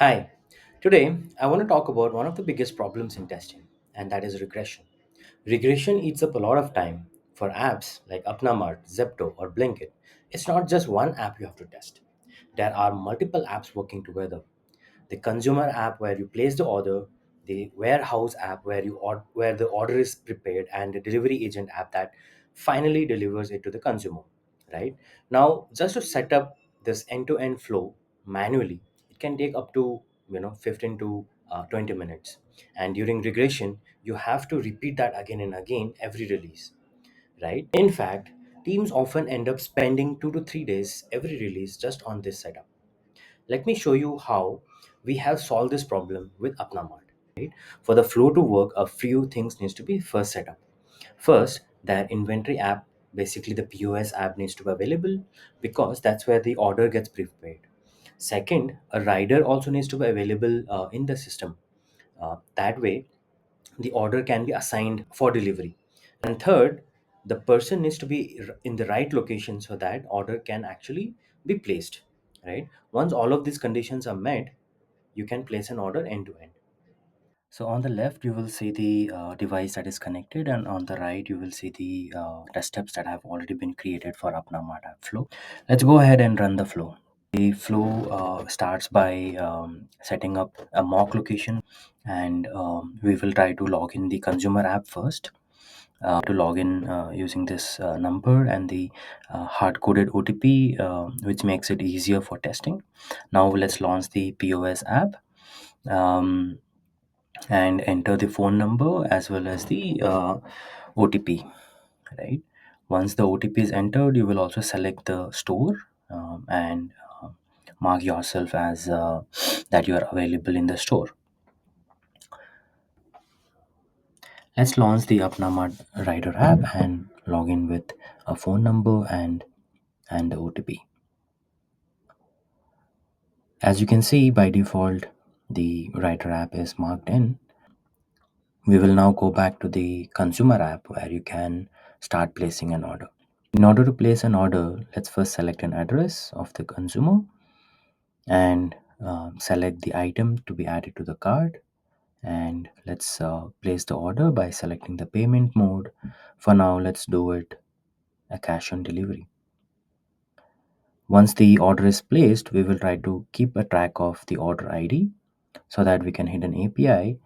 Hi, today I want to talk about one of the biggest problems in testing, and that is regression. Regression eats up a lot of time. For apps like Upnamart, Zepto, or Blinkit, it's not just one app you have to test. There are multiple apps working together. The consumer app where you place the order, the warehouse app where the order is prepared, and the delivery agent app that finally delivers it to the consumer. Right now, just to set up this end-to-end flow manually, it can take up to 15 to 20 minutes. And during regression, you have to repeat that again and again every release. Right? In fact, teams often end up spending 2 to 3 days every release just on this setup. Let me show you how we have solved this problem with Apnamart. Right? For the flow to work, a few things needs to be first set up. First, their inventory app, basically the POS app, needs to be available because that's where the order gets prepared. Second, a rider also needs to be available in the system. That way, the order can be assigned for delivery. And third, the person needs to be in the right location so that order can actually be placed. Right? Once all of these conditions are met, you can place an order end to end. So on the left, you will see the device that is connected, and on the right, you will see the test steps that have already been created for Apnamat app flow. Let's go ahead and run the flow. The flow starts by setting up a mock location, and we will try to log in the consumer app first. To log in using this number and the hard coded OTP, which makes it easier for testing. Now, let's launch the POS app. Um, and enter the phone number as well as the OTP. Right. Once the OTP is entered, you will also select the store and mark yourself as that you are available in the store. Let's launch the Apnamart Rider app and log in with a phone number and the OTP. As you can see, by default, the Rider app is marked in. We will now go back to the consumer app where you can start placing an order. In order to place an order, let's first select an address of the consumer and select the item to be added to the cart. And let's place the order by selecting the payment mode. For now, let's do it a cash on delivery. Once the order is placed, we will try to keep a track of the order ID so that we can hit an API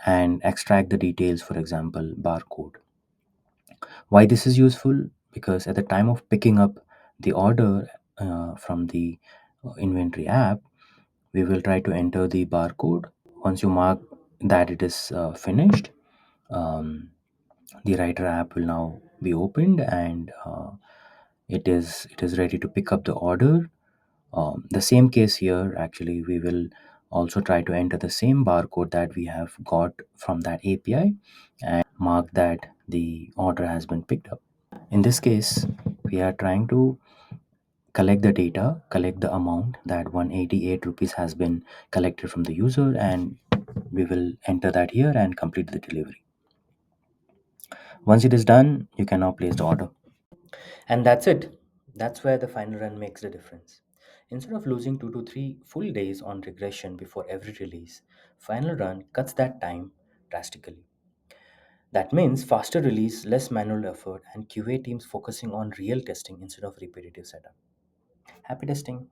and extract the details, for example, barcode. Why this is useful? Because at the time of picking up the order from the inventory app, we will try to enter the barcode. Once you mark that it is finished, um, the writer app will now be opened and it is ready to pick up the order. The same case here, actually, we will also try to enter the same barcode that we have got from that API and mark that the order has been picked up. In this case, we are trying to collect the data, collect the amount that 188 rupees has been collected from the user, and we will enter that here and complete the delivery. Once it is done, you can now place the order. And that's it. That's where the final run makes the difference. Instead of losing 2 to 3 full days on regression before every release, final run cuts that time drastically. That means faster release, less manual effort, and QA teams focusing on real testing instead of repetitive setup. Happy testing!